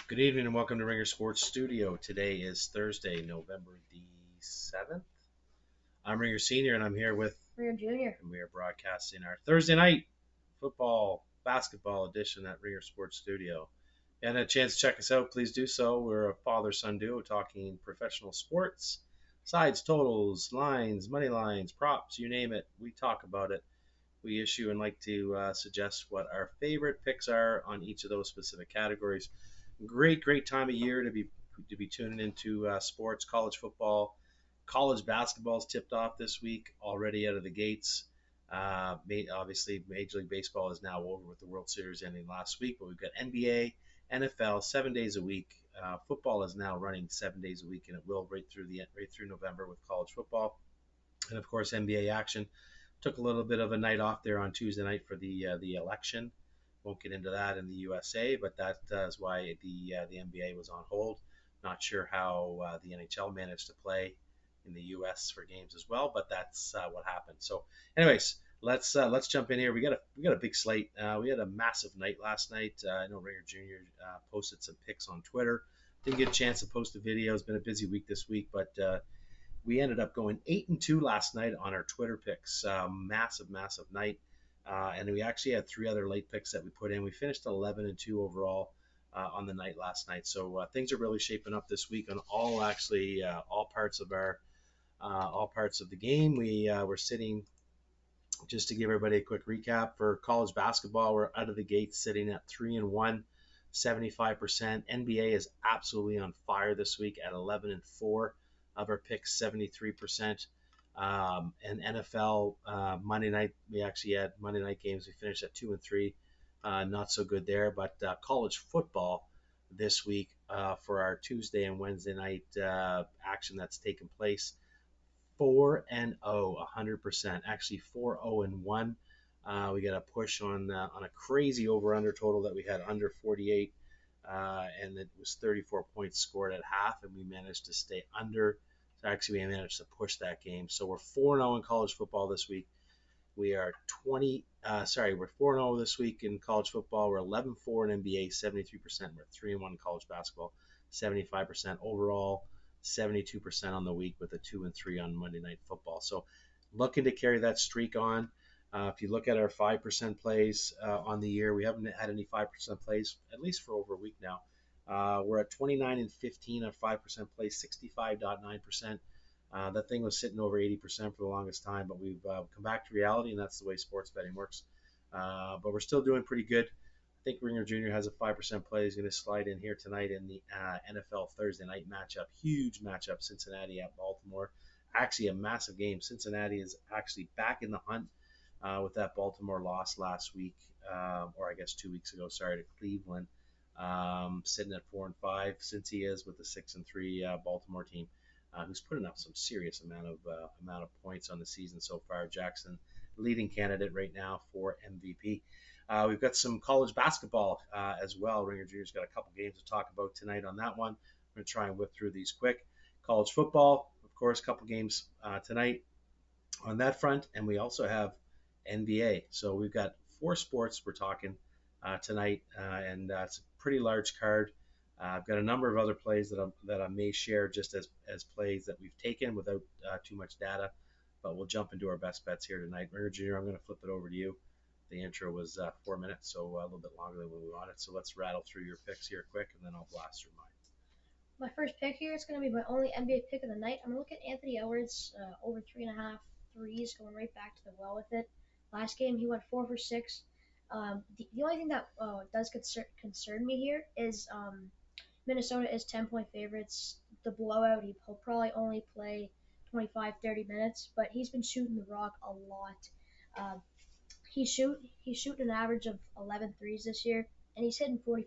Good evening and welcome to Ringer Sports Studio. Today is Thursday, November the 7th. I'm Ringer Senior and I'm here with, Rio Junior. and we are broadcasting our Thursday night football basketball edition at Ringer Sports Studio. And a chance to check us out, please do so. We're a father son duo talking professional sports, sides, totals, lines, money lines, props, you name it. We talk about it. We issue and like to suggest what our favorite picks are on each of those specific categories. Great time of year to be tuning into sports, college football, college basketball's tipped off this week already out of the gates. Obviously, Major League Baseball is now over with the World Series ending last week, but we've got NBA, NFL 7 days a week. Football is now running 7 days a week, and it will right through November with college football, and of course NBA action. Took a little bit of a night off there on Tuesday night for the election. Won't get into that in the USA, but that is why the NBA was on hold. Not sure how the NHL managed to play in the US for games as well, but that's what happened. So, anyways, let's jump in here. We got a big slate. We had a massive night last night. I know Ringer Junior posted some pics on Twitter. Didn't get a chance to post a video. It's been a busy week this week, but we ended up going 8-2 last night on our Twitter picks. Massive night. And we actually had three other late picks that we put in. We finished 11-2 overall on the night last night. So things are really shaping up this week on all parts of all parts of the game. We're sitting, just to give everybody a quick recap, for college basketball. We're out of the gate sitting at 3-1, 75%. NBA is absolutely on fire this week at 11-4 of our picks, 73%. And NFL Monday night, we actually had Monday night games. We finished at 2-3, not so good there. But college football this week for our Tuesday and Wednesday night action that's taken place. 4-0, 100%. Actually 4-0-1. We got a push on a crazy over/under total that we had under 48, and it was 34 points scored at half, and we managed to stay under. Actually, we managed to push that game. So we're 4-0 in college football this week. We are we're 4-0 this week in college football. We're 11-4 in NBA, 73%. We're 3-1 in college basketball, 75% overall, 72% on the week, with a 2-3 on Monday Night Football. So looking to carry that streak on. If you look at our 5% plays on the year, we haven't had any 5% plays at least for over a week now. We're at 29-15 on 5% play, 65.9%. That thing was sitting over 80% for the longest time, but we've come back to reality, and that's the way sports betting works. But we're still doing pretty good. I think Ringer Junior has a 5% play. He's going to slide in here tonight in the NFL Thursday night matchup. Huge matchup, Cincinnati at Baltimore. Actually, a massive game. Cincinnati is actually back in the hunt with that Baltimore loss last week, or I guess 2 weeks ago, sorry, to Cleveland. Sitting at 4-5, since he is with the 6-3 Baltimore team, who's putting up some serious amount of points on the season so far. Jackson, leading candidate right now for MVP. We've got some college basketball as well. Ringer Junior's got a couple games to talk about tonight on that one. I'm going to try and whip through these quick. College football, of course, a couple games tonight on that front, and we also have NBA. So we've got four sports we're talking tonight, and it's a pretty large card. I've got a number of other plays that I may share just as plays that we've taken without too much data, but we'll jump into our best bets here tonight. Ringer Junior, I'm going to flip it over to you. The intro was 4 minutes, so a little bit longer than we wanted. So let's rattle through your picks here quick, and then I'll blast through mine. My first pick here is going to be my only NBA pick of the night. I'm going to look at Anthony Edwards over 3.5 threes, going right back to the well with it. Last game, he went 4 for 6. The only thing that does concern me here is Minnesota is 10-point favorites. The blowout, he'll probably only play 25, 30 minutes, but he's been shooting the rock a lot. Uh, he's shooting an average of 11 threes this year, and he's hitting 45%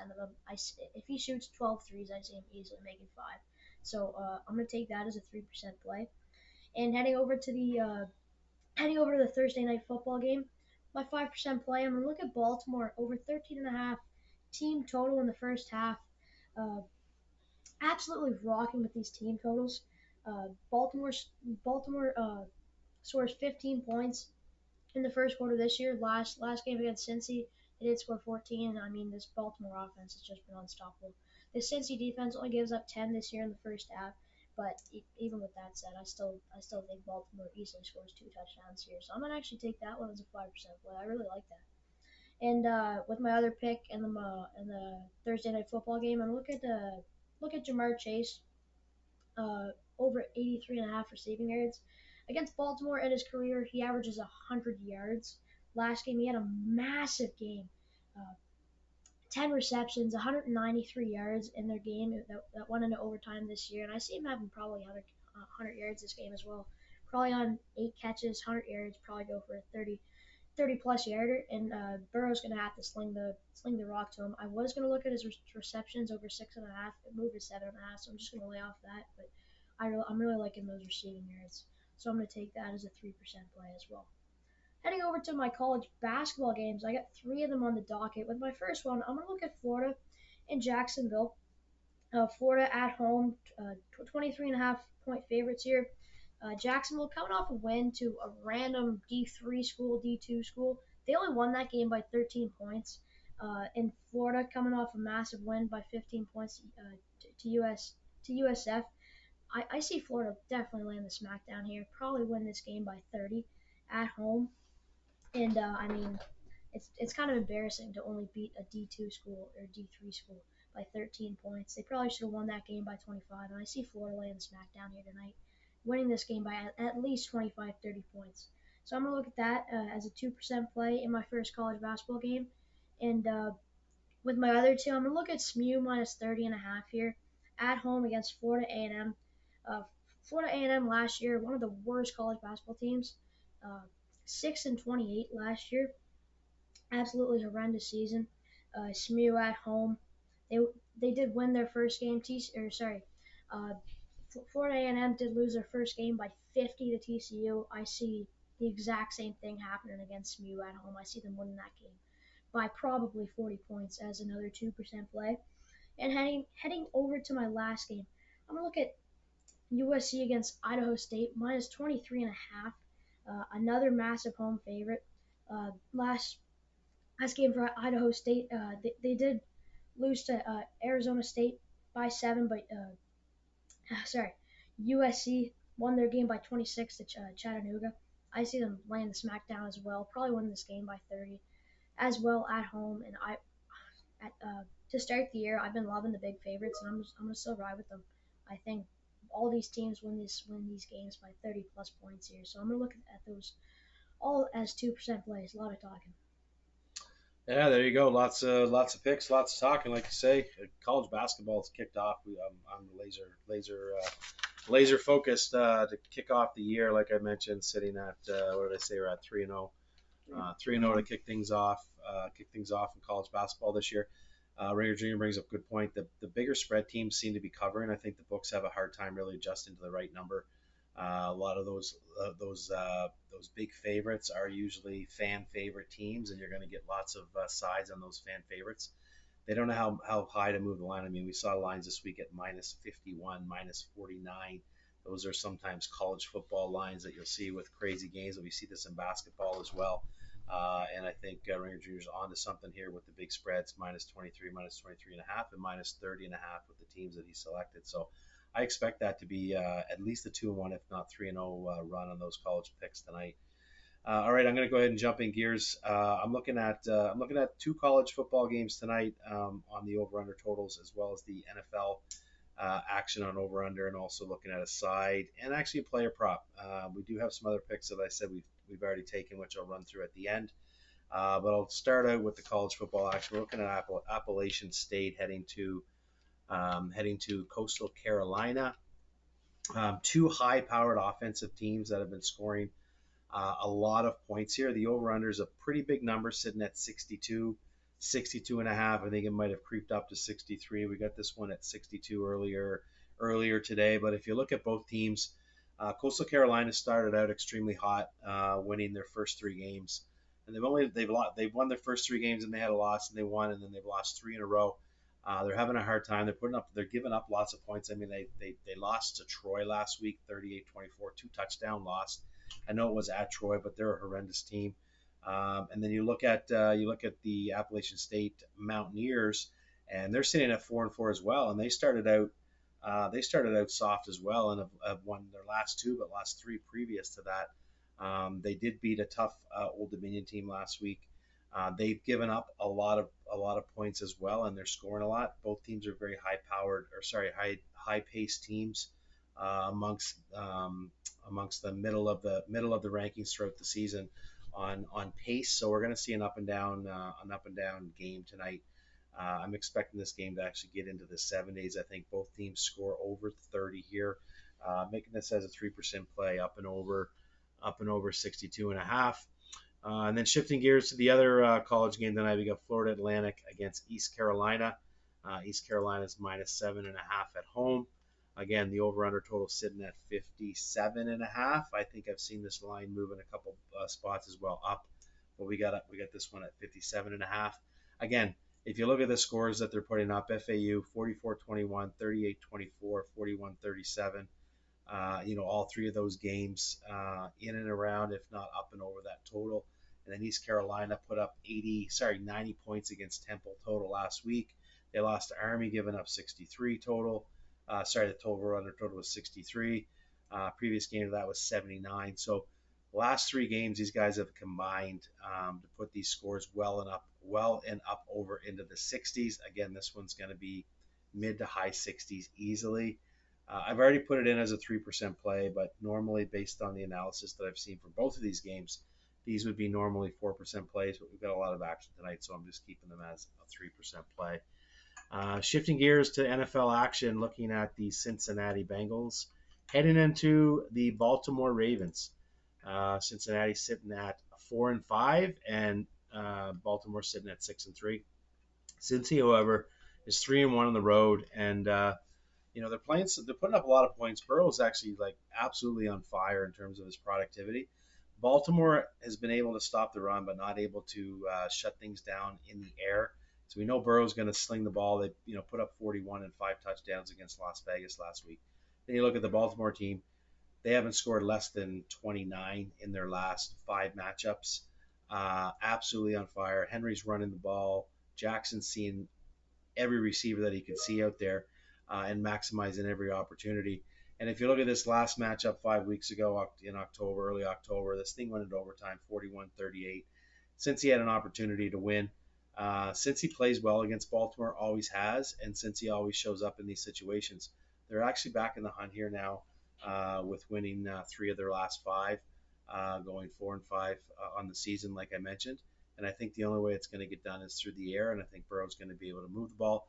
of them. If he shoots 12 threes, I see him easily making 5. So I'm gonna take that as a 3% play. And heading over to the Thursday night football game, my 5% play, I'm gonna look at Baltimore over 13.5 team total in the first half. Uh, Absolutely rocking with these team totals. Baltimore scores 15 points in the first quarter this year. Last game against Cincy, They did score 14. I mean, this Baltimore offense has just been unstoppable. The Cincy defense only gives up 10 this year in the first half, but even with that said, I still think Baltimore easily scores 2 touchdowns here. So I'm gonna actually take that one as a 5% play. I really like that. And with my other pick in the Thursday night football game, I'm look at Jamar Chase uh, over 83.5 receiving yards. Against Baltimore in his career, he averages 100 yards. Last game, he had a massive game. Uh, 10 receptions, 193 yards in their game that went into overtime this year. And I see him having probably 100 yards this game as well. Probably on 8 catches, 100 yards, probably go for a 30 plus yarder, and Burrow's gonna have to sling the rock to him. I was gonna look at his receptions over 6.5. It moved to 7.5, so I'm just gonna lay off that. But I'm really liking those receiving yards, so I'm gonna take that as a 3% play as well. Heading over to my college basketball games, I got three of them on the docket. With my first one, I'm gonna look at Florida and Jacksonville. Florida at home, 23.5 point favorites here. Jacksonville coming off a win to a random D3 school, D2 school. They only won that game by 13 points. In Florida coming off a massive win by 15 points to USF. I see Florida definitely laying the smackdown here. Probably win this game by 30 at home. And I mean, it's kind of embarrassing to only beat a D2 school or D3 school by 13 points. They probably should have won that game by 25. And I see Florida laying the smackdown here tonight, winning this game by at least 25, 30 points. So I'm gonna look at that as a 2% play in my first college basketball game. And with my other two, I'm gonna look at SMU minus 30.5 here at home against Florida A&M. Uh, Florida A&M last year, one of the worst college basketball teams. Uh, 6-28 last year, absolutely horrendous season. SMU at home, they they did win their first game. Uh, Florida A&M did lose their first game by 50 to TCU. I see the exact same thing happening against SMU at home. I see them winning that game by probably 40 points as another 2% play. And heading over to my last game, I'm gonna look at USC against Idaho State minus 23.5. Another massive home favorite. Last game for Idaho State, they did lose to Arizona State by 7, but sorry, USC won their game by 26 to Chattanooga. I see them laying the smackdown as well. Probably win this game by 30 as well at home. And to start the year, I've been loving the big favorites, and I'm gonna still ride with them. I think all these teams win these games by 30 plus points here. So I'm gonna look at those all as 2% plays. A lot of talking. Yeah, there you go. Lots of picks, lots of talking. Like you say, college basketball has kicked off. I'm laser focused to kick off the year. Like I mentioned, sitting at what did I say? We're at 3-0, 3-0 to kick things off. Kick things off in college basketball this year. Ranger Jr. brings up a good point. The bigger spread teams seem to be covering. I think the books have a hard time really adjusting to the right number. A lot of those big favorites are usually fan favorite teams, and you're going to get lots of sides on those fan favorites. They don't know how high to move the line. I mean, we saw lines this week at minus 51, minus 49. Those are sometimes college football lines that you'll see with crazy games, and we see this in basketball as well. And I think Ranger Jr.'s on to something here with the big spreads, minus 23, minus 23.5, and minus 30.5 with the teams that he selected. So I expect that to be at least a 2-1, if not 3-0 run on those college picks tonight. All right, I'm going to go ahead and jump in gears. I'm looking at two college football games tonight on the over/under totals, as well as the NFL action on over/under, and also looking at a side and actually a player prop. We do have some other picks that I said we've already taken, which I'll run through at the end. But I'll start out with the college football action. We're looking at Appalachian State heading to Coastal Carolina. Two high-powered offensive teams that have been scoring a lot of points here. The over/under is a pretty big number, sitting at 62, 62 and a half. I think it might have creeped up to 63. We got this one at 62 earlier today. But if you look at both teams, Coastal Carolina started out extremely hot, winning their first three games, and they've won their first three games, and they had a loss, and they won, and then they've lost three in a row. They're having a hard time. They're giving up lots of points. I mean, they lost to Troy last week, 38-24, two touchdown loss. I know it was at Troy, but they're a horrendous team. And then you look at the Appalachian State Mountaineers, and they're sitting at 4-4 as well. And they started out soft as well, and have won their last two, but lost three previous to that. They did beat a tough Old Dominion team last week. They've given up a lot of points as well, and they're scoring a lot. Both teams are very high-paced teams amongst the middle of the rankings throughout the season on pace. So we're going to see an up and down game tonight. I'm expecting this game to actually get into the 70s. I think both teams score over 30 here, making this as a 3% play up and over 62 and a half. And then shifting gears to the other college game tonight, we got Florida Atlantic against East Carolina. East Carolina's -7.5 at home. Again, the over/under total sitting at 57.5. I think I've seen this line move in a couple spots as well up, but we got this one at 57.5. Again, if you look at the scores that they're putting up, FAU 44-21, 38-24, 41-37. All three of those games in and around, if not up and over that total. And then East Carolina put up 90 points against Temple total last week. They lost to Army, giving up 63 total. The over/under total was 63. Previous game of that was 79. So the last three games, these guys have combined to put these scores well and up over into the 60s. Again, this one's going to be mid to high 60s easily. I've already put it in as a 3% play, but normally, based on the analysis that I've seen for both of these games, these would be normally 4% plays, but we've got a lot of action tonight, so I'm just keeping them as a 3% play. Shifting gears to NFL action, looking at the Cincinnati Bengals heading into the Baltimore Ravens. Cincinnati sitting at 4-5, and Baltimore sitting at 6-3. Cincy, however, is 3-1 on the road, and they're putting up a lot of points. Burrow's actually absolutely on fire in terms of his productivity. Baltimore has been able to stop the run, but not able to shut things down in the air. So we know Burrow's going to sling the ball. They put up 41 and 5 touchdowns against Las Vegas last week. Then you look at the Baltimore team; they haven't scored less than 29 in their last 5 matchups. Absolutely on fire. Henry's running the ball. Jackson's seeing every receiver that he could see out there and maximizing every opportunity. And if you look at this last matchup 5 weeks ago in October, early October, this thing went into overtime 41-38. Since he had an opportunity to win, since he plays well against Baltimore, always has, and since he always shows up in these situations, they're actually back in the hunt here now with winning 3 of their last 5, going 4-5 on the season, like I mentioned. And I think the only way it's going to get done is through the air, and I think Burrow's going to be able to move the ball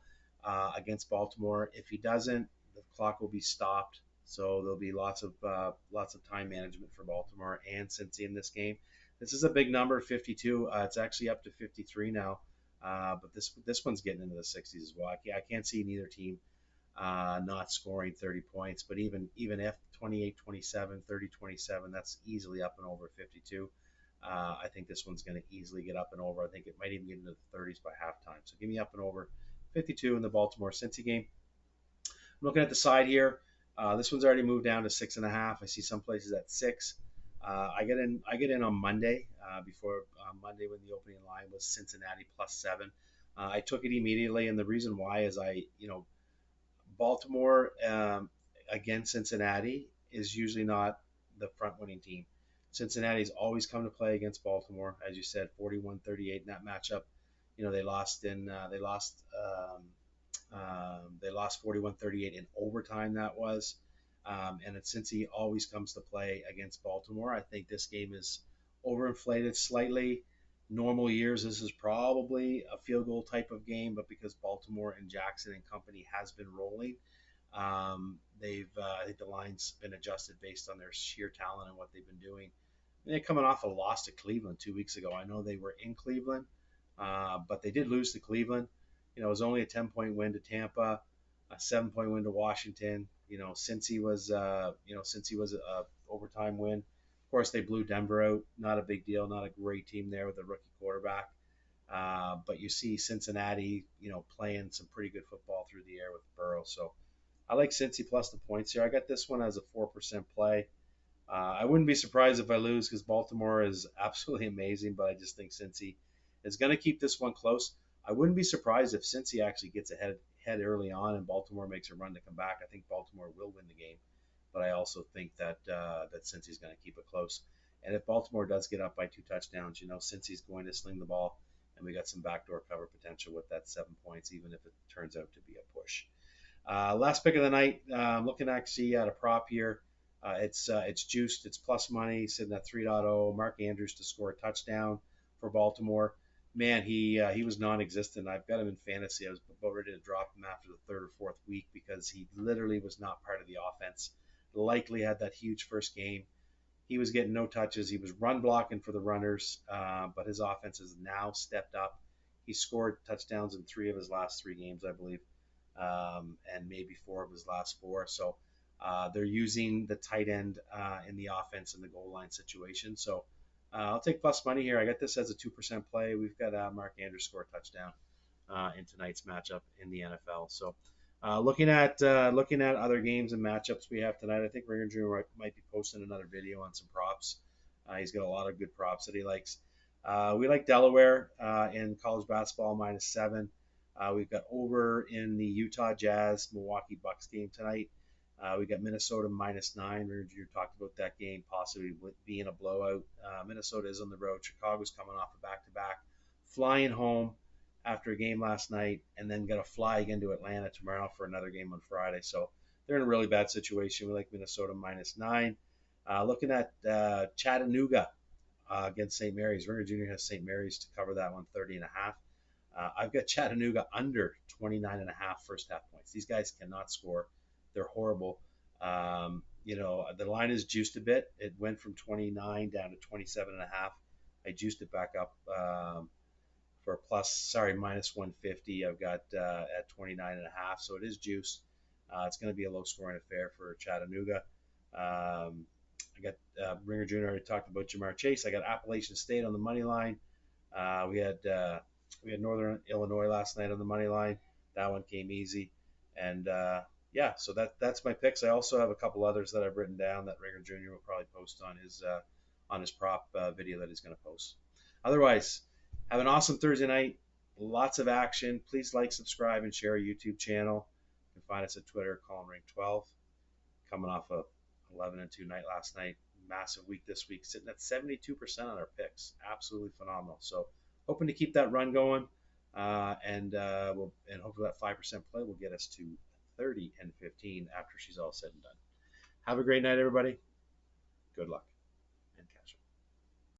against Baltimore. If he doesn't, the clock will be stopped, so there'll be lots of time management for Baltimore and Cincy in this game. This is a big number, 52. It's actually up to 53 now, but this one's getting into the 60s as well. I can't see neither team not scoring 30 points, but even if 28-27, 30-27, that's easily up and over 52. I think this one's going to easily get up and over. I think it might even get into the 30s by halftime. So give me up and over 52 in the Baltimore Cincy game. I'm looking at the side here. This one's already moved down to 6.5. I see some places at 6. I get in on Monday before Monday when the opening line was Cincinnati +7. I took it immediately, and the reason why is Baltimore against Cincinnati is usually not the front winning team. Cincinnati's always come to play against Baltimore, as you said, 41-38 in that matchup. They lost 41-38 in overtime. That was, and since he always comes to play against Baltimore, I think this game is overinflated slightly. Normal years, this is probably a field goal type of game, but because Baltimore and Jackson and company has been rolling, I think the line's been adjusted based on their sheer talent and what they've been doing. And they're coming off a loss to Cleveland 2 weeks ago. I know they were in Cleveland, but they did lose to Cleveland. It was only a 10-point win to Tampa, a 7-point win to Washington. Since he was a overtime win. Of course, they blew Denver out. Not a big deal. Not a great team there with a rookie quarterback. But you see Cincinnati, playing some pretty good football through the air with Burrow. So I like Cincy plus the points here. I got this one as a 4% play. I wouldn't be surprised if I lose because Baltimore is absolutely amazing, but I just think Cincy is going to keep this one close. I wouldn't be surprised if Cincy actually gets ahead early on and Baltimore makes a run to come back. I think Baltimore will win the game, but I also think that Cincy's going to keep it close. And if Baltimore does get up by 2 touchdowns, Cincy's going to sling the ball, and we got some backdoor cover potential with that 7 points, even if it turns out to be a push. Last pick of the night. I'm looking actually at a prop here. It's juiced. It's plus money, sitting at 3.0. Mark Andrews to score a touchdown for Baltimore. Man, he was non-existent. I've got him in fantasy. I was about ready to drop him after the third or fourth week because he literally was not part of the offense. Likely had that huge first game. He was getting no touches. He was run blocking for the runners, but his offense has now stepped up. He scored touchdowns in 3 of his last 3 games, I believe, and maybe 4 of his last 4. So they're using the tight end in the offense in the goal line situation. So I'll take plus money here. I got this as a 2% play. We've got Mark Andrews score a touchdown in tonight's matchup in the NFL. So looking at other games and matchups we have tonight, I think Ringer Jr. might be posting another video on some props. He's got a lot of good props that he likes. We like Delaware in college basketball -7. We've got over in the Utah Jazz Milwaukee Bucks game tonight. We got Minnesota -9. You talked about that game possibly being a blowout. Minnesota is on the road. Chicago's coming off a back-to-back, flying home after a game last night, and then got to fly again to Atlanta tomorrow for another game on Friday. So they're in a really bad situation. We like Minnesota -9. Looking at Chattanooga against St. Mary's. Ringer Jr. has St. Mary's to cover that one, 30.5. I've got Chattanooga under 29.5 first half points. These guys cannot score. They're horrible. The line is juiced a bit. It went from 29 down to 27.5. I juiced it back up for -150. I've got at 29.5. So it is juiced. It's going to be a low scoring affair for Chattanooga. I got Ringer Jr. already talked about Jamar Chase. I got Appalachian State on the money line. We had Northern Illinois last night on the money line. That one came easy, and yeah, so that's my picks. I also have a couple others that I've written down that Ringer Jr. will probably post on his prop video that he's going to post. Otherwise, have an awesome Thursday night. Lots of action. Please like, subscribe, and share our YouTube channel. You can find us at Twitter, ColumnRing12. Coming off a 11-2 night last night. Massive week this week, sitting at 72% on our picks. Absolutely phenomenal. So hoping to keep that run going, and hopefully that 5% play will get us to 30-15 after she's all said and done. Have a great night, everybody. Good luck.